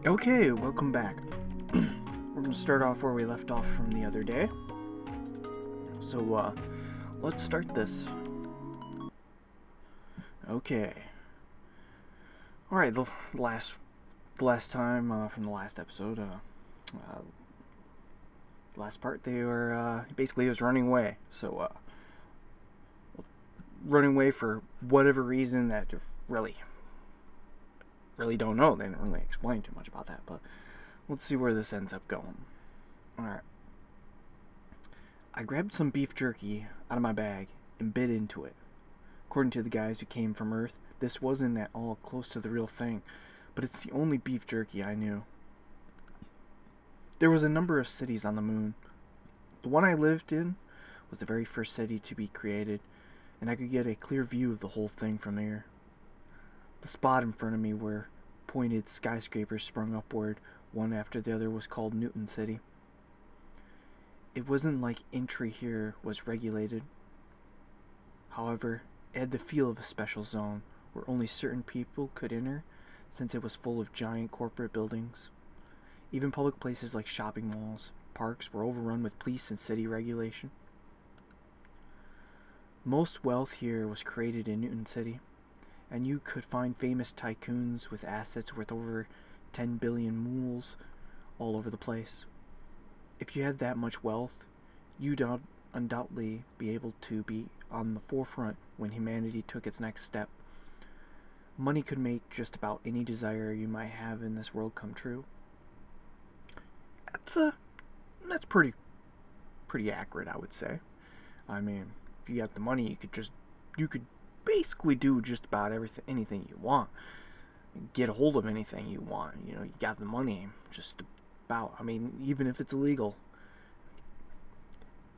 Okay, welcome back. We're going to start off where we left off from the other day. So, let's start this. Okay. Alright, the last time, from the last episode, last part, they were, basically he was running away. So, running away for whatever reason that really don't know. They didn't really explain too much about that, but let's see where this ends up going. Alright. I grabbed some beef jerky out of my bag and bit into it. According to the guys who came from Earth, this wasn't at all close to the real thing, but it's the only beef jerky I knew. There was a number of cities on the moon. The one I lived in was the very first city to be created, and I could get a clear view of the whole thing from there. The spot in front of me where pointed skyscrapers sprung upward, one after the other, was called Newton City. It wasn't like entry here was regulated. However, it had the feel of a special zone where only certain people could enter, since it was full of giant corporate buildings. Even public places like shopping malls, parks were overrun with police and city regulation. Most wealth here was created in Newton City, and you could find famous tycoons with assets worth over 10 billion mools all over the place. If you had that much wealth, you'd undoubtedly be able to be on the forefront when humanity took its next step. Money could make just about any desire you might have in this world come true. That's pretty accurate, I would say. I mean, if you got the money, you could basically do just about anything you want. Get a hold of anything you want. You know, you got the money, just about. I mean, even if it's illegal,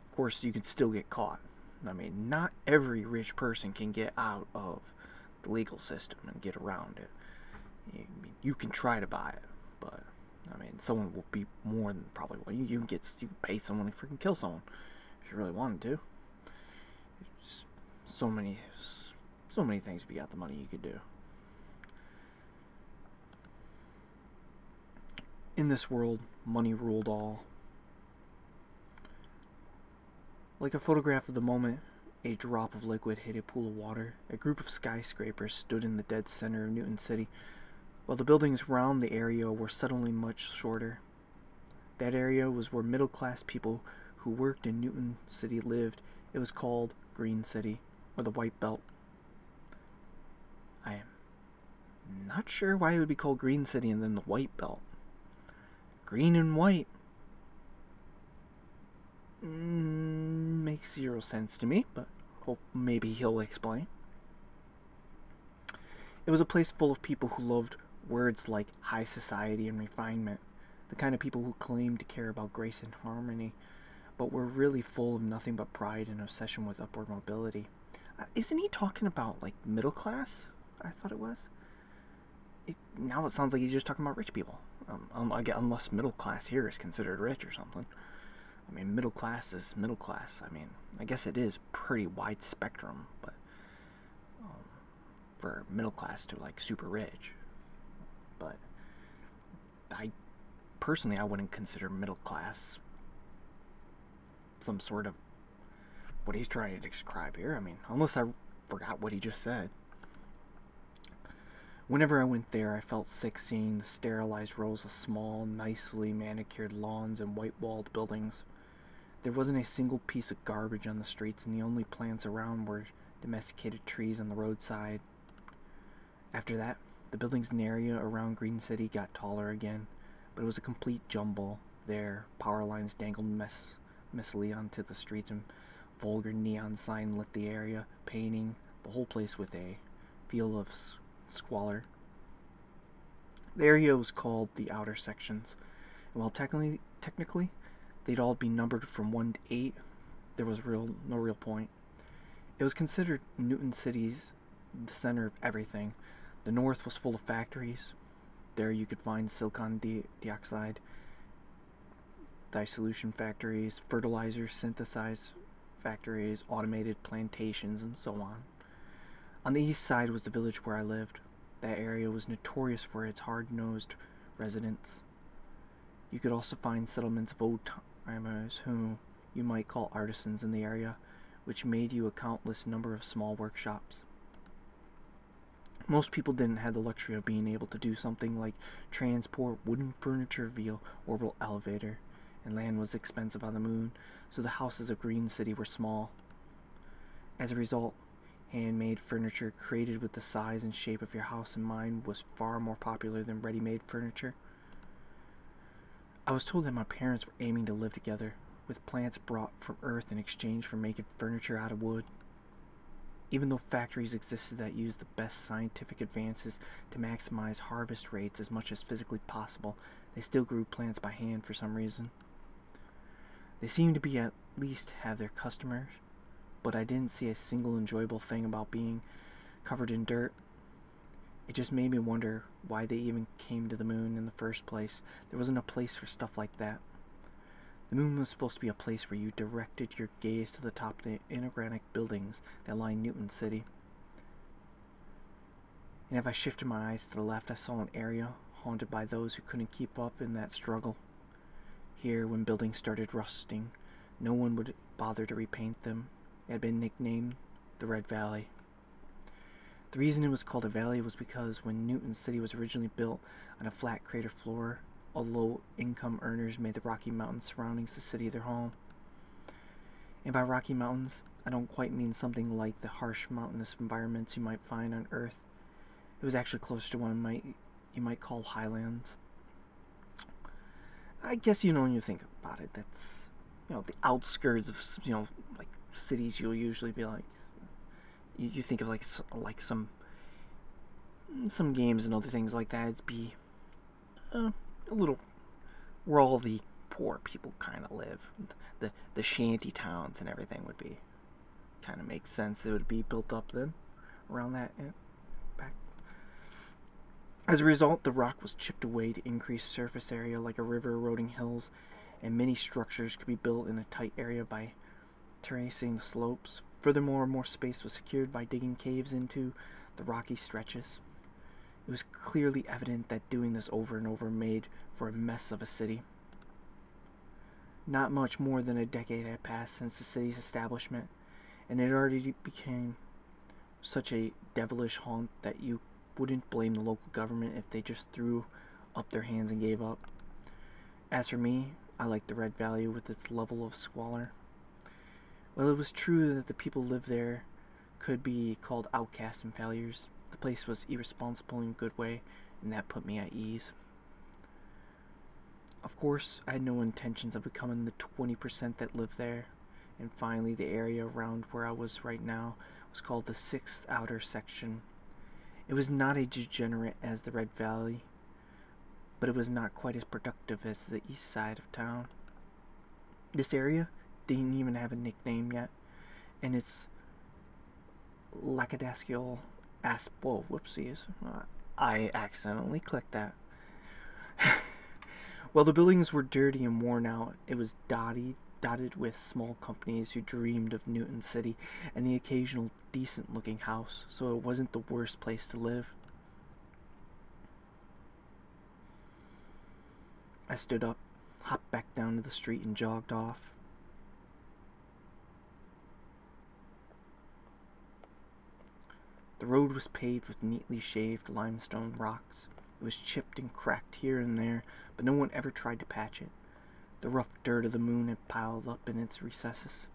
of course, you could still get caught. I mean, not every rich person can get out of the legal system and get around it. You can try to buy it, but I mean, someone will be more than probably well. You can pay someone to freaking kill someone if you really wanted to. It's so many things if you got the money you could do. In this world, money ruled all. Like a photograph of the moment a drop of liquid hit a pool of water, a group of skyscrapers stood in the dead center of Newton City, while the buildings around the area were suddenly much shorter. That area was where middle-class people who worked in Newton City lived. It was called Green City, or the White Belt. I am not sure why it would be called Green City and then the White Belt. Green and white. Makes zero sense to me, but hope maybe he'll explain. It was a place full of people who loved words like high society and refinement, the kind of people who claimed to care about grace and harmony, but were really full of nothing but pride and obsession with upward mobility. Isn't he talking about, like, middle class? I thought it was. Now it sounds like he's just talking about rich people. Unless middle class here is considered rich or something. I mean, middle class is middle class. I mean, I guess it is pretty wide spectrum, but for middle class to, like, super rich. But I wouldn't consider middle class some sort of what he's trying to describe here. I mean, unless I forgot what he just said. Whenever I went there, I felt sick seeing the sterilized rows of small, nicely manicured lawns and white-walled buildings. There wasn't a single piece of garbage on the streets, and the only plants around were domesticated trees on the roadside. After that, the buildings in the area around Green City got taller again, but it was a complete jumble there. Power lines dangled messily onto the streets, and vulgar neon sign lit the area, painting the whole place with a feel of squalor. The area was called the outer sections, and while technically they'd all be numbered from 1 to 8, there was no real point. It was considered Newton City's the center of everything. The north was full of factories. There you could find silicon dioxide dissolution factories, fertilizer synthesize factories, automated plantations, and so on. On the east side was the village where I lived. That area was notorious for its hard-nosed residents. You could also find settlements of old-timers who you might call artisans in the area, which made you a countless number of small workshops. Most people didn't have the luxury of being able to do something like transport wooden furniture via orbital elevator, and land was expensive on the moon, so the houses of Green City were small. As a result, handmade furniture created with the size and shape of your house in mind was far more popular than ready-made furniture. I was told that my parents were aiming to live together, with plants brought from Earth in exchange for making furniture out of wood. Even though factories existed that used the best scientific advances to maximize harvest rates as much as physically possible, they still grew plants by hand for some reason. They seemed to be at least have their customers, but I didn't see a single enjoyable thing about being covered in dirt. It just made me wonder why they even came to the moon in the first place. There wasn't a place for stuff like that. The moon was supposed to be a place where you directed your gaze to the top of the inorganic buildings that line Newton City. And if I shifted my eyes to the left, I saw an area haunted by those who couldn't keep up in that struggle. Here, when buildings started rusting, no one would bother to repaint them. It had been nicknamed the Red Valley. The reason it was called a valley was because when Newton City was originally built on a flat crater floor, all low-income earners made the Rocky Mountains surrounding the city their home. And by Rocky Mountains, I don't quite mean something like the harsh mountainous environments you might find on Earth. It was actually closer to what you might call highlands. I guess when you think about it, that's the outskirts of like cities. You'll usually be like, you think of like some games and other things like that. It'd be a little where all the poor people kind of live. The shanty towns and everything would be kind of makes sense. It would be built up then around that back. As a result, the rock was chipped away to increase surface area like a river eroding hills, and many structures could be built in a tight area by terracing the slopes. Furthermore, more space was secured by digging caves into the rocky stretches. It was clearly evident that doing this over and over made for a mess of a city. Not much more than a decade had passed since the city's establishment, and it already became such a devilish haunt that you wouldn't blame the local government if they just threw up their hands and gave up. As for me, I liked the Red Valley with its level of squalor. While it was true that the people lived there could be called outcasts and failures, the place was irresponsible in a good way, and that put me at ease. Of course, I had no intentions of becoming the 20% that lived there, and finally the area around where I was right now was called the 6th Outer Section. It was not as degenerate as the Red Valley, but it was not quite as productive as the east side of town. This area didn't even have a nickname yet, and its lackadaisical whoa, whoopsies. I accidentally clicked that. While the buildings were dirty and worn out, it was dotted with small companies who dreamed of Newton City and the occasional decent-looking house, so it wasn't the worst place to live. I stood up, hopped back down to the street, and jogged off. The road was paved with neatly shaved limestone rocks. It was chipped and cracked here and there, but no one ever tried to patch it. The rough dirt of the moon had piled up in its recesses.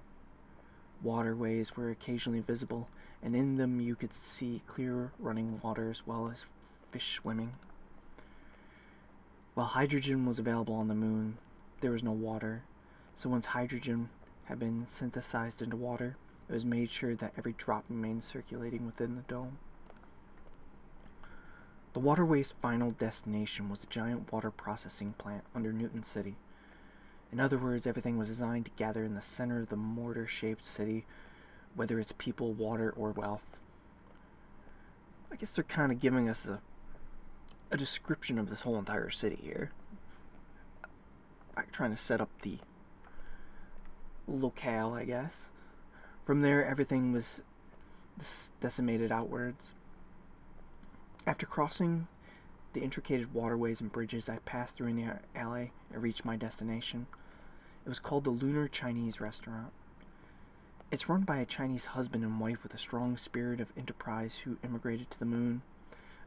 Waterways were occasionally visible, and in them you could see clear running water as well as fish swimming. While hydrogen was available on the moon, there was no water, so once hydrogen had been synthesized into water, it was made sure that every drop remained circulating within the dome. The waterway's final destination was a giant water processing plant under Newton City. In other words, everything was designed to gather in the center of the mortar-shaped city, whether it's people, water, or wealth. I guess they're kind of giving us a description of this whole entire city here. I'm trying to set up the locale, I guess. From there, everything was decimated outwards. After crossing the intricate waterways and bridges, I passed through in the alley and reached my destination. It was called the Lunar Chinese Restaurant. It's run by a Chinese husband and wife with a strong spirit of enterprise who immigrated to the moon.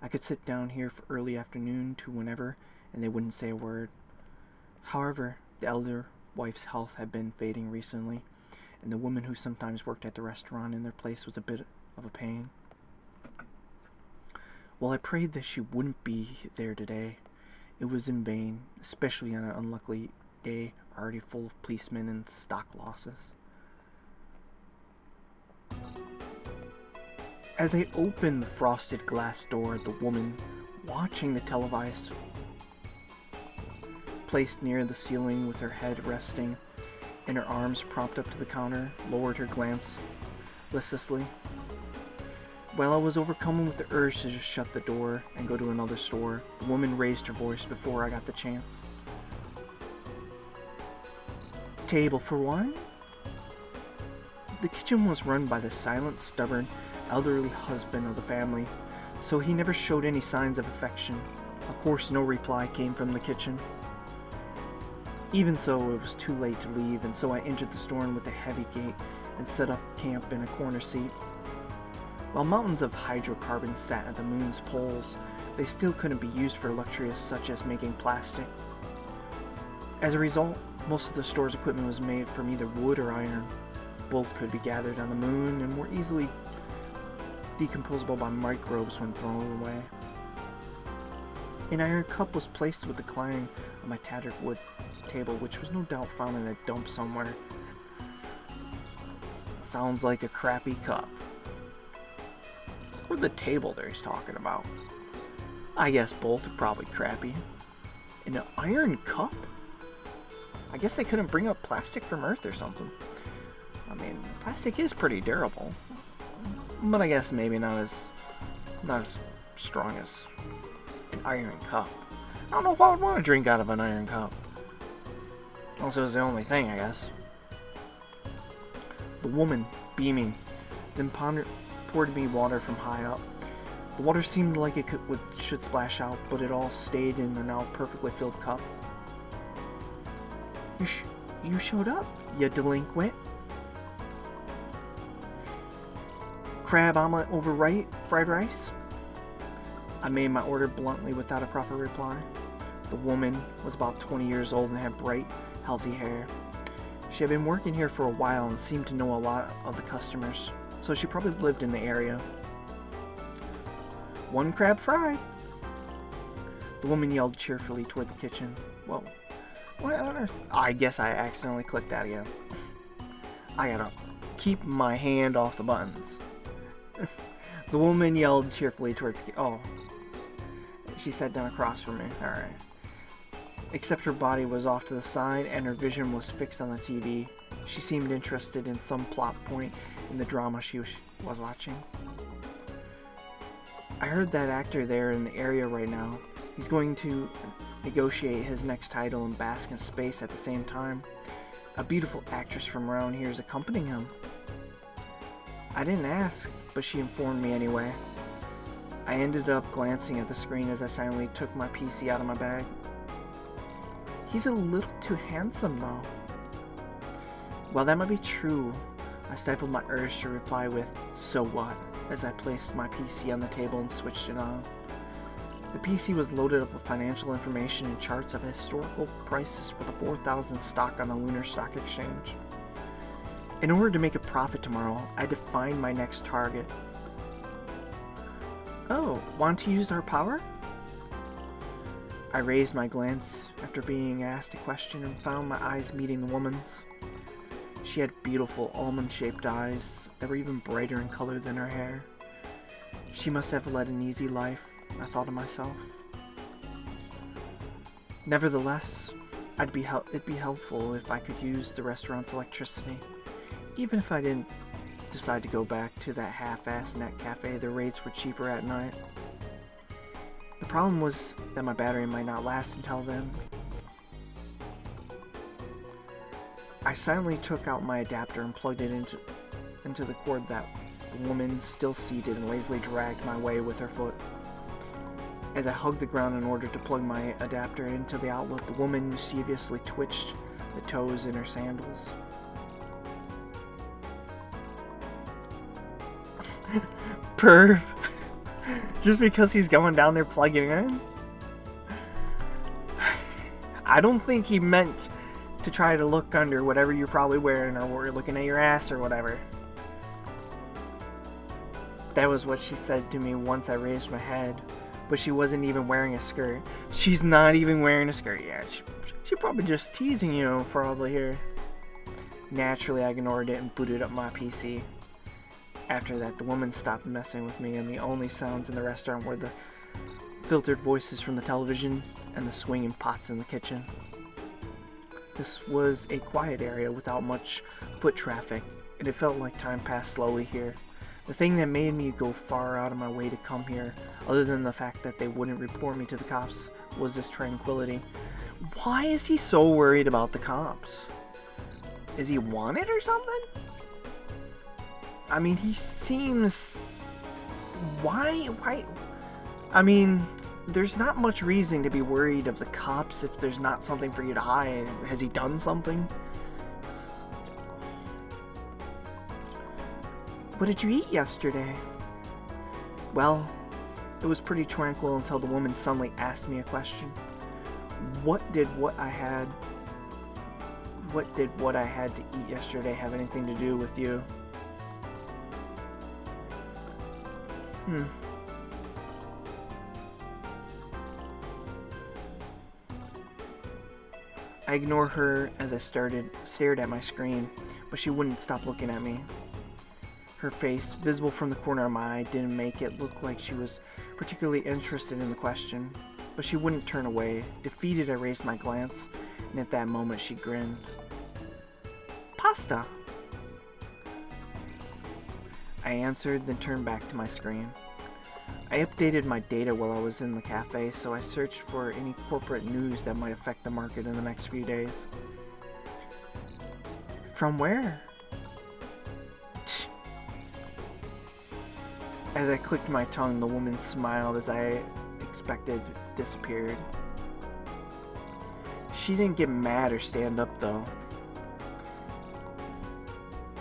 I could sit down here from early afternoon to whenever, and they wouldn't say a word. However, the elder wife's health had been fading recently, and the woman who sometimes worked at the restaurant in their place was a bit of a pain. While I prayed that she wouldn't be there today, it was in vain, especially on an unlucky day already full of policemen and stock losses. As I opened the frosted glass door, the woman, watching the televised, placed near the ceiling with her head resting and her arms propped up to the counter, lowered her glance listlessly. While I was overcome with the urge to just shut the door and go to another store, the woman raised her voice before I got the chance. Table for one? The kitchen was run by the silent, stubborn, elderly husband of the family, so he never showed any signs of affection. Of course, no reply came from the kitchen. Even so, it was too late to leave, and so I entered the store with a heavy gate and set up camp in a corner seat. While mountains of hydrocarbons sat at the moon's poles, they still couldn't be used for luxuries such as making plastic. As a result, most of the store's equipment was made from either wood or iron. Both could be gathered on the moon and were easily decomposable by microbes when thrown away. An iron cup was placed with the clanging on my tattered wood table, which was no doubt found in a dump somewhere. Sounds like a crappy cup. Or the table there he's talking about. I guess both are probably crappy. An iron cup? I guess they couldn't bring up plastic from Earth or something. I mean, plastic is pretty durable, but I guess maybe not as strong as an iron cup. I don't know if I would want to drink out of an iron cup. Unless it was the only thing, I guess. The woman, beaming, then poured me water from high up. The water seemed like it should splash out, but it all stayed in the now perfectly filled cup. You showed up, you delinquent. Crab omelet over fried rice? I made my order bluntly without a proper reply. The woman was about 20 years old and had bright, healthy hair. She had been working here for a while and seemed to know a lot of the customers, so she probably lived in the area. One crab fried. The woman yelled cheerfully toward the kitchen. Whoa. What on earth? I guess I accidentally clicked that again. I gotta keep my hand off the buttons. The woman yelled cheerfully towards the oh. She sat down across from me. Alright. Except her body was off to the side and her vision was fixed on the TV. She seemed interested in some plot point in the drama she was watching. I heard that actor there in the area right now. He's going to negotiate his next title and bask in space at the same time. A beautiful actress from around here is accompanying him. I didn't ask, but she informed me anyway. I ended up glancing at the screen as I silently took my PC out of my bag. He's a little too handsome though. While that might be true, I stifled my urge to reply with, "So what?" as I placed my PC on the table and switched it on. The PC was loaded up with financial information and charts of historical prices for the 4,000 stock on the Lunar Stock Exchange. In order to make a profit tomorrow, I had to find my next target. Oh, want to use our power? I raised my glance after being asked a question and found my eyes meeting the woman's. She had beautiful almond-shaped eyes that were even brighter in color than her hair. She must have led an easy life, I thought to myself. Nevertheless, it'd be helpful if I could use the restaurant's electricity. Even if I didn't decide to go back to that half-assed net cafe, the rates were cheaper at night. The problem was that my battery might not last until then. I silently took out my adapter and plugged it into the cord that the woman, still seated and lazily dragged my way with her foot. As I hugged the ground in order to plug my adapter into the outlet, the woman mischievously twitched the toes in her sandals. Perv. Just because he's going down there plugging in? I don't think he meant to try to look under whatever you're probably wearing, or looking at your ass or whatever. That was what she said to me once I raised my head. But she wasn't even wearing a skirt. She's not even wearing a skirt yet. She probably just teasing you for all the here. Naturally, I ignored it and booted up my PC. After that, the woman stopped messing with me, and the only sounds in the restaurant were the filtered voices from the television and the swinging pots in the kitchen. This was a quiet area without much foot traffic, and it felt like time passed slowly here. The thing that made me go far out of my way to come here, other than the fact that they wouldn't report me to the cops, was this tranquility. Why is he so worried about the cops? Is he wanted or something? I mean, he seems... Why? I mean, there's not much reason to be worried of the cops if there's not something for you to hide. Has he done something? What did you eat yesterday? Well, it was pretty tranquil until the woman suddenly asked me a question. What did what I had to eat yesterday have anything to do with you? I ignored her as I stared at my screen, but she wouldn't stop looking at me. Her face, visible from the corner of my eye, didn't make it look like she was particularly interested in the question, but she wouldn't turn away. Defeated, I raised my glance, and at that moment she grinned. Pasta! I answered, then turned back to my screen. I updated my data while I was in the cafe, so I searched for any corporate news that might affect the market in the next few days. From where? As I clicked my tongue, the woman smiled as I expected, disappeared. She didn't get mad or stand up, though.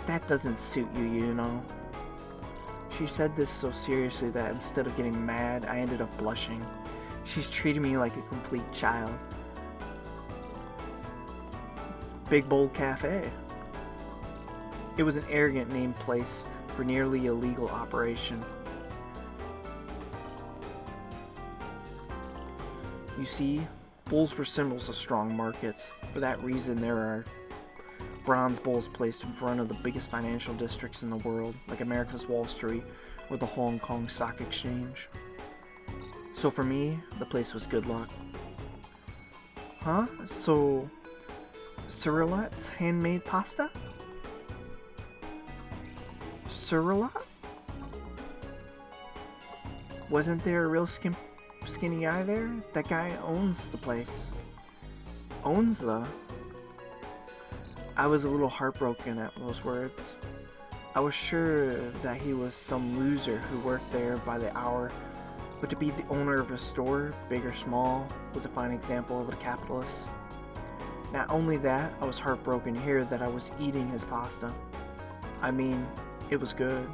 That doesn't suit you, you know. She said this so seriously that instead of getting mad, I ended up blushing. She's treating me like a complete child. Big Bold Cafe. It was an arrogant named place for nearly illegal operation. You see, bulls were symbols of strong markets. For that reason, there are bronze bulls placed in front of the biggest financial districts in the world, like America's Wall Street or the Hong Kong Stock Exchange. So for me, the place was good luck. Huh? So, Cyrillette's handmade pasta? Cyrilette? Wasn't there a real skinny guy there? That guy owns the place. Owns the... I was a little heartbroken at those words. I was sure that he was some loser who worked there by the hour, but to be the owner of a store, big or small, was a fine example of a capitalist. Not only that, I was heartbroken to hear that I was eating his pasta. I mean, it was good.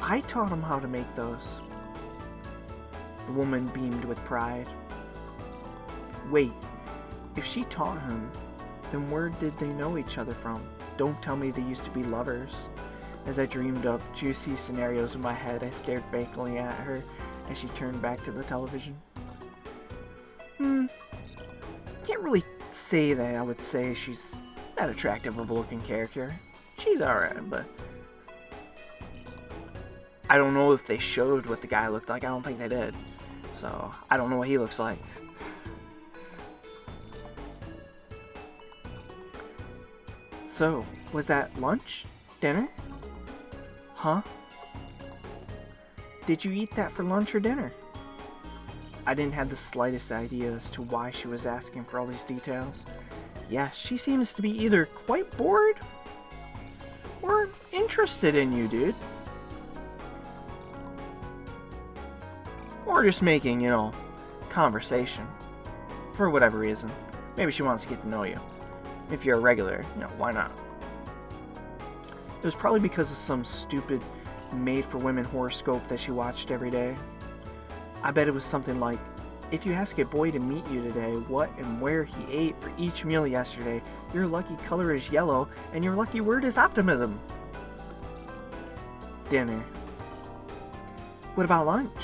I taught him how to make those. The woman beamed with pride. Wait. If she taught him, then where did they know each other from? Don't tell me they used to be lovers. As I dreamed up juicy scenarios in my head, I stared vacantly at her as she turned back to the television. Can't really say that I would say she's that attractive of a looking character. She's alright, but I don't know if they showed what the guy looked like. I don't think they did. So, I don't know what he looks like. So, was that lunch? Dinner? Huh? Did you eat that for lunch or dinner? I didn't have the slightest idea as to why she was asking for all these details. Yes, she seems to be either quite bored or interested in you, dude. or just making, conversation. For whatever reason. Maybe she wants to get to know you. If you're a regular, why not? It was probably because of some stupid made-for-women horoscope that she watched every day. I bet it was something like, if you ask a boy to meet you today what and where he ate for each meal yesterday, your lucky color is yellow, and your lucky word is optimism. Dinner. What about lunch?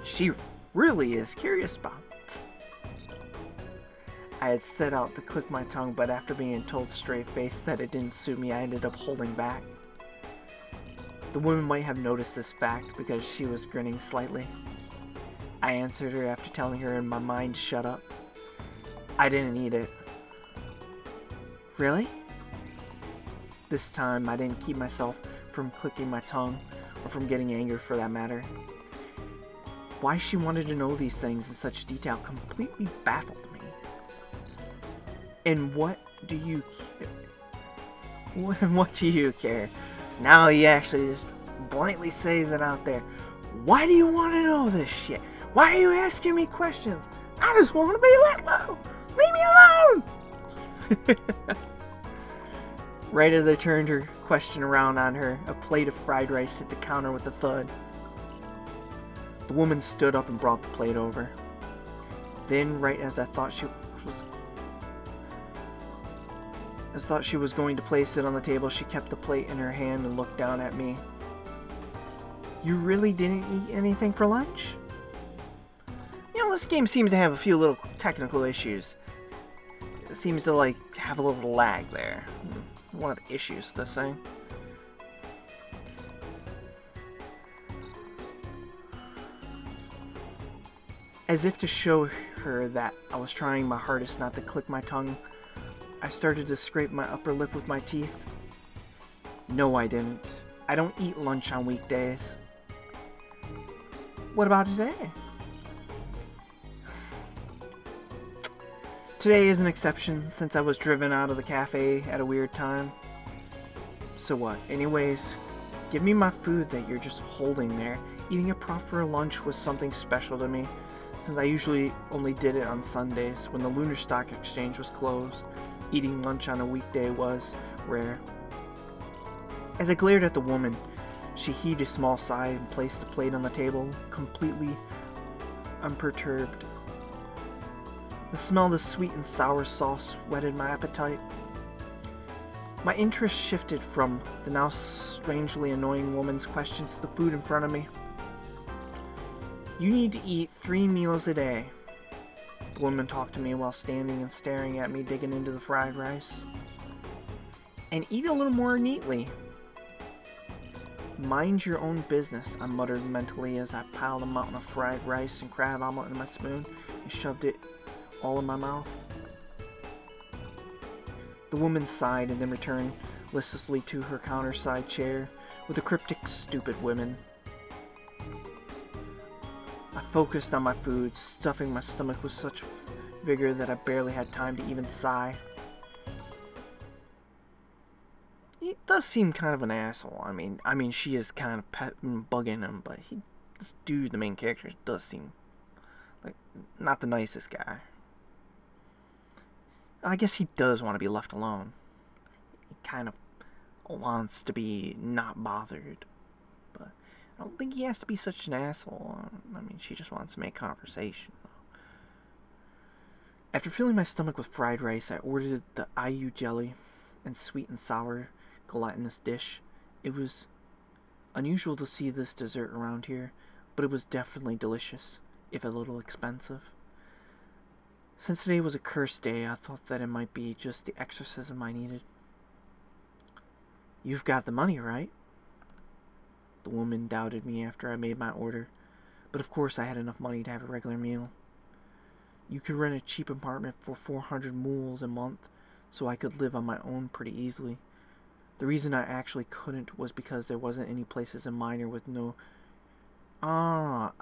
She really is curious about it. I had set out to click my tongue, but after being told straight-faced that it didn't suit me, I ended up holding back. The woman might have noticed this fact because she was grinning slightly. I answered her after telling her in my mind, shut up. I didn't eat it. Really? This time, I didn't keep myself from clicking my tongue, or from getting angry for that matter. Why she wanted to know these things in such detail completely baffled me. And what do you care? What do you care? Now he actually just blatantly says it out there. Why do you want to know this shit? Why are you asking me questions? I just want to be let alone. Leave me alone! Right as I turned her question around on her, a plate of fried rice hit the counter with a thud. The woman stood up and brought the plate over. Then, right as I thought she was going to place it on the table, she kept the plate in her hand and looked down at me. You really didn't eat anything for lunch? This game seems to have a few little technical issues. It seems to, have a little lag there. One of the issues with this thing. As if to show her that I was trying my hardest not to click my tongue, I started to scrape my upper lip with my teeth. No, I didn't. I don't eat lunch on weekdays. What about today? Today is an exception, since I was driven out of the cafe at a weird time. So what? Anyways, give me my food that you're just holding there. Eating a proper lunch was something special to me, since I usually only did it on Sundays, when the Lunar Stock Exchange was closed. Eating lunch on a weekday was rare. As I glared at the woman, she heaved a small sigh and placed the plate on the table, completely unperturbed. The smell of the sweet and sour sauce whetted my appetite. My interest shifted from the now strangely annoying woman's questions to the food in front of me. You need to eat 3 meals a day. The woman talked to me while standing and staring at me, digging into the fried rice. And eat a little more neatly. Mind your own business, I muttered mentally as I piled a mountain of fried rice and crab omelet in my spoon and shoved it all in my mouth. The woman sighed and then returned listlessly to her counter-side chair with a cryptic, stupid women. I focused on my food, stuffing my stomach with such vigor that I barely had time to even sigh. He does seem kind of an asshole. I mean, she is kind of bugging him, but this dude, the main character, does seem like not the nicest guy. I guess he does want to be left alone. He kind of wants to be not bothered. But I don't think he has to be such an asshole. She just wants to make conversation. After filling my stomach with fried rice, I ordered the IU jelly and sweet and sour gelatinous dish. It was unusual to see this dessert around here, but it was definitely delicious, if a little expensive. Since today was a cursed day, I thought that it might be just the exorcism I needed. You've got the money, right? The woman doubted me after I made my order, but of course I had enough money to have a regular meal. You could rent a cheap apartment for 400 mools a month, so I could live on my own pretty easily. The reason I actually couldn't was because there wasn't any places in Minor with no... no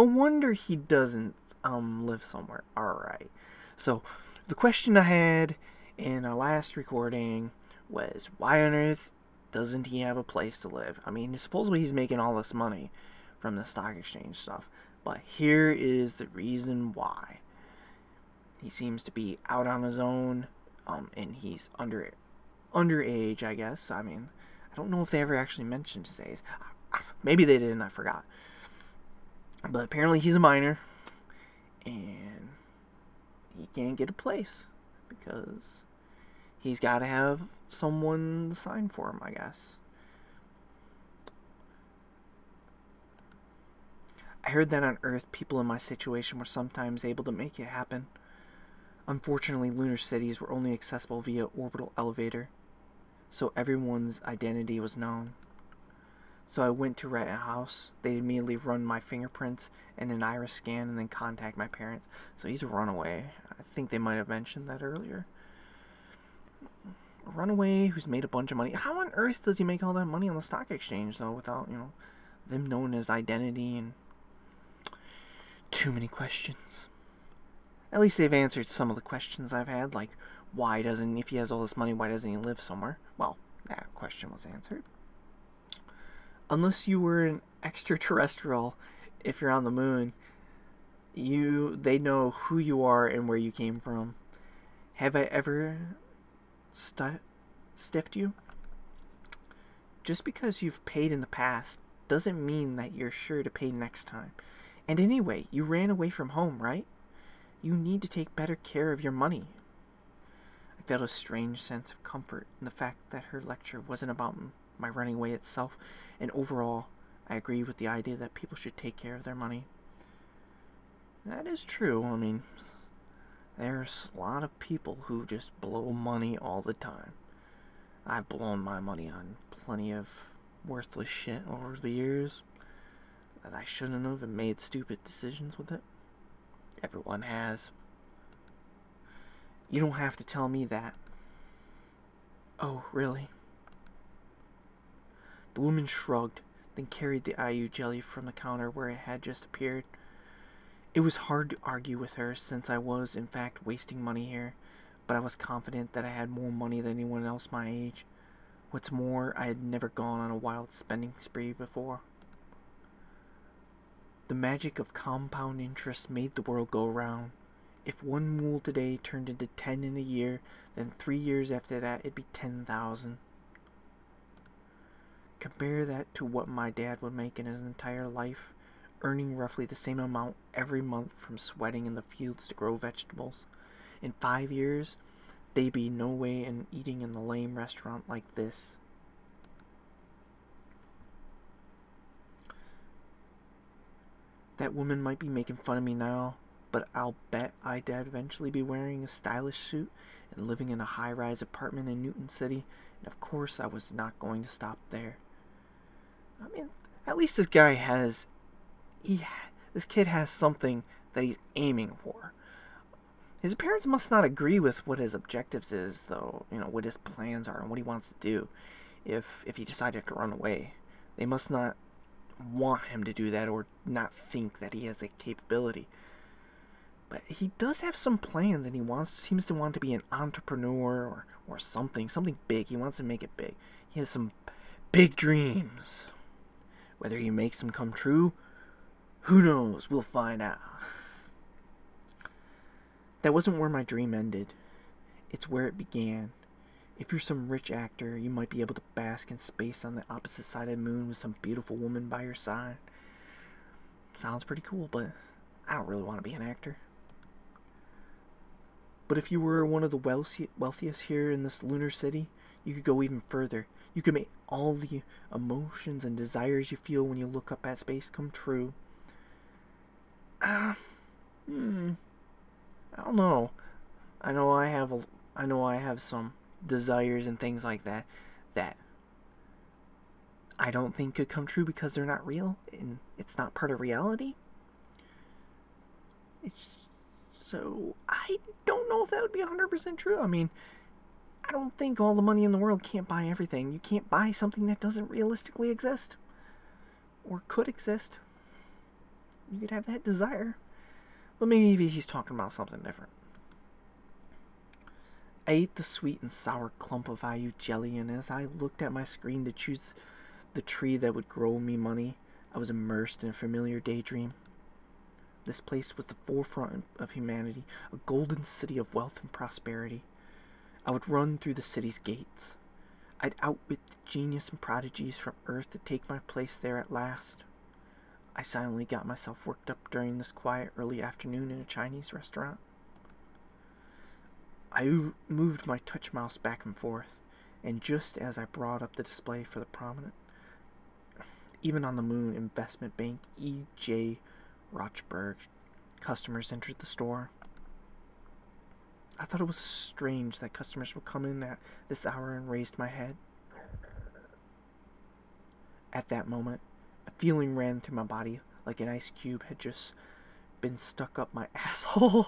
wonder he doesn't live somewhere. Alright. So, the question I had in our last recording was, why on earth doesn't he have a place to live? Supposedly he's making all this money from the stock exchange stuff. But here is the reason why. He seems to be out on his own, and he's underage, I guess. I mean, I don't know if they ever actually mentioned his age. Maybe they did and I forgot. But apparently he's a minor, and he can't get a place because he's got to have someone sign for him, I guess. I heard that on Earth, people in my situation were sometimes able to make it happen. Unfortunately, lunar cities were only accessible via orbital elevator, so everyone's identity was known. So I went to rent a house. They immediately run my fingerprints and an iris scan and then contact my parents. So he's a runaway. I think they might have mentioned that earlier. A runaway who's made a bunch of money. How on earth does he make all that money on the stock exchange, though, without, them knowing his identity? And too many questions. At least they've answered some of the questions I've had, like, if he has all this money, why doesn't he live somewhere? Well, that question was answered. Unless you were an extraterrestrial, if you're on the moon, they know who you are and where you came from. Have I ever stiffed you? Just because you've paid in the past doesn't mean that you're sure to pay next time. And anyway, you ran away from home, right? You need to take better care of your money. I felt a strange sense of comfort in the fact that her lecture wasn't about my running away itself, and overall, I agree with the idea that people should take care of their money. That is true. I mean, there's a lot of people who just blow money all the time. I've blown my money on plenty of worthless shit over the years that I shouldn't have, and made stupid decisions with it. Everyone has. You don't have to tell me that. Oh, really? The woman shrugged, then carried the IU jelly from the counter where it had just appeared. It was hard to argue with her, since I was, in fact, wasting money here, but I was confident that I had more money than anyone else my age. What's more, I had never gone on a wild spending spree before. The magic of compound interest made the world go round. If one mule today turned into 10 in a year, then 3 years after that it'd be 10,000. Compare that to what my dad would make in his entire life, earning roughly the same amount every month from sweating in the fields to grow vegetables. In 5 years, they'd be no way in eating in the lame restaurant like this. That woman might be making fun of me now, but I'll bet I'd eventually be wearing a stylish suit and living in a high-rise apartment in Newton City, and of course I was not going to stop there. I mean, at least this kid has something that he's aiming for. His parents must not agree with what his objectives is, though, what his plans are and what he wants to do if he decided to run away. They must not want him to do that, or not think that he has the capability. But he does have some plans, and he seems to want to be an entrepreneur or something big. He wants to make it big. He has some big dreams. Whether he makes them come true, who knows? We'll find out. That wasn't where my dream ended. It's where it began. If you're some rich actor, you might be able to bask in space on the opposite side of the moon with some beautiful woman by your side. Sounds pretty cool, but I don't really want to be an actor. But if you were one of the wealthiest here in this lunar city, you could go even further. You could make all the emotions and desires you feel when you look up at space come true. I don't know. I know I have some desires and things like that I don't think could come true because they're not real and it's not part of reality. So I don't know if that would be 100% true. I mean, I don't think all the money in the world can't buy everything. You can't buy something that doesn't realistically exist or could exist. You could have that desire, but maybe he's talking about something different. I ate the sweet and sour clump of IU jelly, and as I looked at my screen to choose the tree that would grow me money, I was immersed in a familiar daydream. This place was the forefront of humanity, a golden city of wealth and prosperity. I would run through the city's gates. I'd outwit the genius and prodigies from Earth to take my place there at last. I silently got myself worked up during this quiet early afternoon in a Chinese restaurant. I moved my touch mouse back and forth, and just as I brought up the display for the prominent, even on the moon investment bank E.J. Rochberg, customers entered the store. I thought it was strange that customers would come in at this hour and raised my head. At that moment, a feeling ran through my body like an ice cube had just been stuck up my asshole.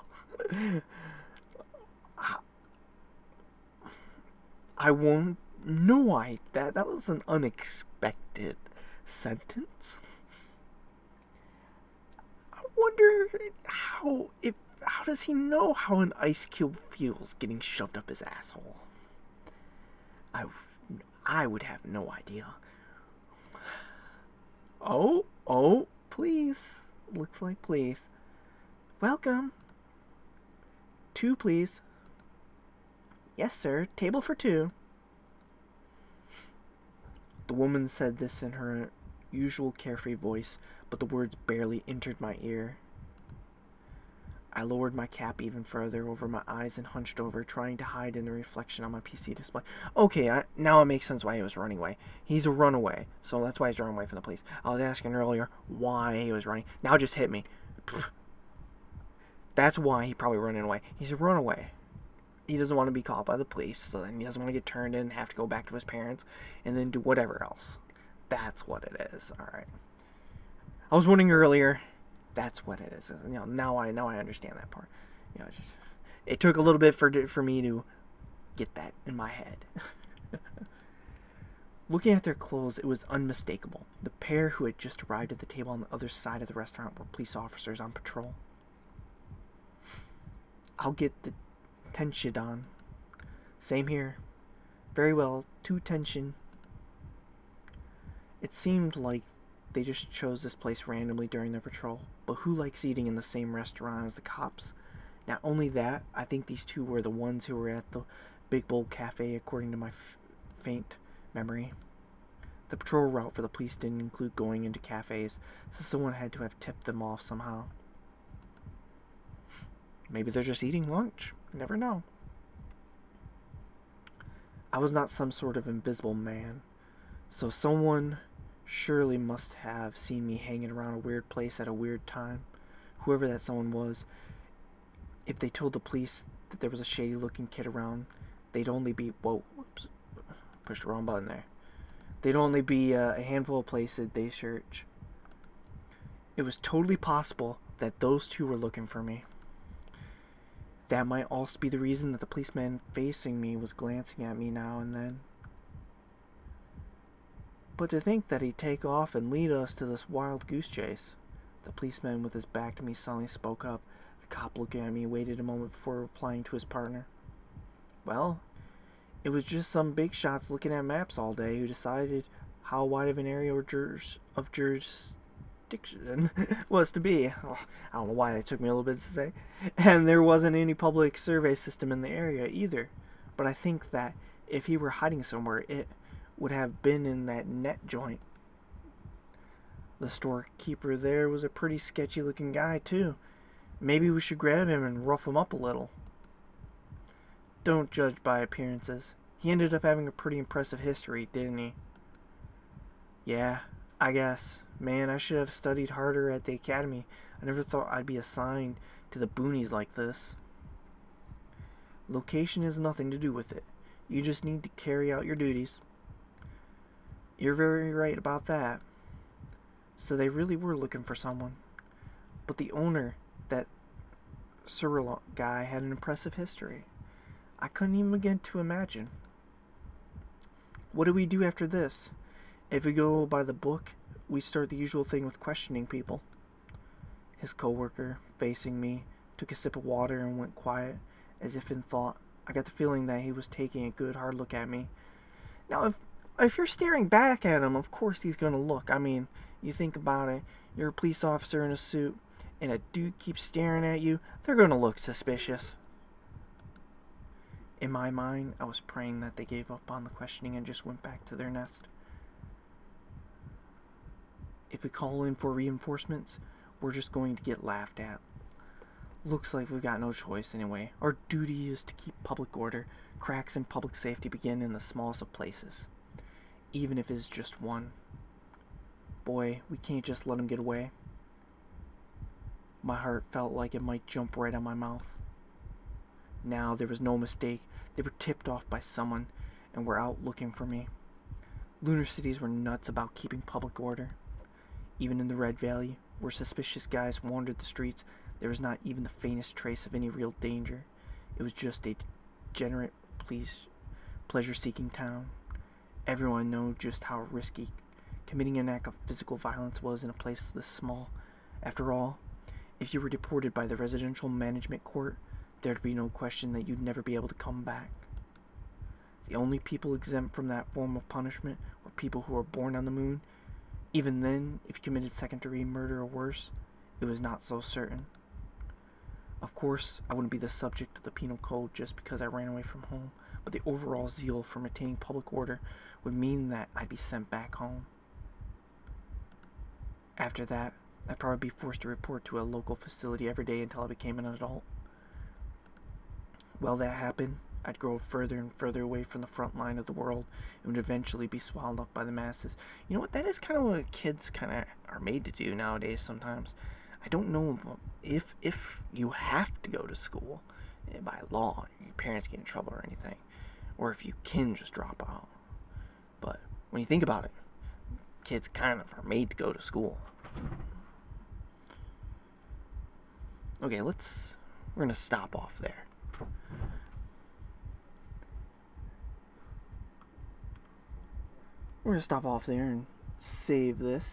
I won't. No, that was an unexpected sentence. I wonder how does he know how an ice cube feels getting shoved up his asshole? I would have no idea. Oh, please. Looks like please. Welcome. 2, please. Yes, sir. Table for 2. The woman said this in her usual carefree voice, but the words barely entered my ear. I lowered my cap even further over my eyes and hunched over, trying to hide in the reflection on my PC display. Okay, now it makes sense why he was running away. He's a runaway, so that's why he's running away from the police. I was asking earlier why he was running. Now it just hit me. That's why he's probably running away. He's a runaway. He doesn't want to be caught by the police, so then he doesn't want to get turned in and have to go back to his parents and then do whatever else. That's what it is. Alright. I was wondering earlier. That's what it is. Now I understand that part. It took a little bit for me to get that in my head. Looking at their clothes, it was unmistakable. The pair who had just arrived at the table on the other side of the restaurant were police officers on patrol. I'll get the tenshidon. Same here. Very well. 2 tension. It seemed like they just chose this place randomly during their patrol, but who likes eating in the same restaurant as the cops? Not only that, I think these 2 were the ones who were at the Big Bowl Cafe, according to my faint memory. The patrol route for the police didn't include going into cafes, so someone had to have tipped them off somehow. Maybe they're just eating lunch. You never know. I was not some sort of invisible man, so someone surely must have seen me hanging around a weird place at a weird time. Whoever that someone was, if they told the police that there was a shady-looking kid around, they'd only be... Whoa, whoops. Pushed the wrong button there. They'd only be a handful of places they search. It was totally possible that those 2 were looking for me. That might also be the reason that the policeman facing me was glancing at me now and then. But to think that he'd take off and lead us to this wild goose chase. The policeman with his back to me suddenly spoke up. The cop looking at me waited a moment before replying to his partner. Well, it was just some big shots looking at maps all day who decided how wide of an area of jurisdiction was to be. Oh, I don't know why it took me a little bit to say. And there wasn't any public survey system in the area either. But I think that if he were hiding somewhere, it would have been in that net joint. The storekeeper there was a pretty sketchy looking guy too. Maybe we should grab him and rough him up a little. Don't judge by appearances. He ended up having a pretty impressive history, didn't he? Yeah, I guess. Man, I should have studied harder at the academy. I never thought I'd be assigned to the boonies like this. Location has nothing to do with it. You just need to carry out your duties. You're very right about that. So they really were looking for someone. But the owner, that Cyril guy, had an impressive history. I couldn't even begin to imagine. What do we do after this? If we go by the book, we start the usual thing with questioning people. His co-worker, facing me, took a sip of water and went quiet, as if in thought. I got the feeling that he was taking a good hard look at me. Now, if if you're staring back at him, of course he's gonna look. I mean, you think about it. You're a police officer in a suit, and a dude keeps staring at you. They're gonna look suspicious. In my mind, I was praying that they gave up on the questioning and just went back to their nest. If we call in for reinforcements, we're just going to get laughed at. Looks like we've got no choice anyway. Our duty is to keep public order. Cracks in public safety begin in the smallest of places, even if it's just one. Boy, we can't just let him get away. My heart felt like it might jump right out my mouth. Now there was no mistake. They were tipped off by someone and were out looking for me. Lunar cities were nuts about keeping public order. Even in the Red Valley, where suspicious guys wandered the streets, there was not even the faintest trace of any real danger. It was just a degenerate, pleasure-seeking town. Everyone knew just how risky committing an act of physical violence was in a place this small. After all, if you were deported by the residential management court, there'd be no question that you'd never be able to come back. The only people exempt from that form of punishment were people who were born on the moon. Even then, if you committed second-degree murder or worse, it was not so certain. Of course, I wouldn't be the subject of the penal code just because I ran away from home, but the overall zeal for maintaining public order would mean that I'd be sent back home. After that, I'd probably be forced to report to a local facility every day until I became an adult. While that happened, I'd grow further and further away from the front line of the world and would eventually be swallowed up by the masses. You know what? That is kind of what kids kind of are made to do nowadays sometimes. I don't know if you have to go to school by law, your parents get in trouble or anything, or if you can just drop out. But when you think about it, kids kind of are made to go to school. Okay, we're going to stop off there. We're going to stop off there and save this.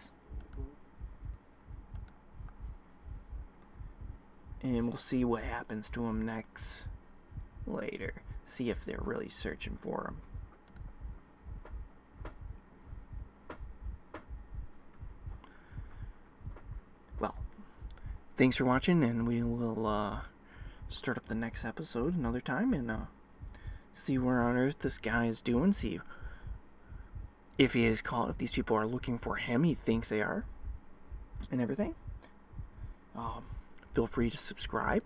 And we'll see what happens to him next later. See if they're really searching for him. Well, thanks for watching, and we will start up the next episode another time and see where on earth this guy is doing. See if he is called. If these people are looking for him, he thinks they are, and everything. Feel free to subscribe,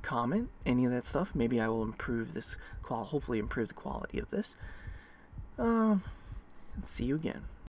comment, any of that stuff. Maybe I will improve this, hopefully improve the quality of this. See you again.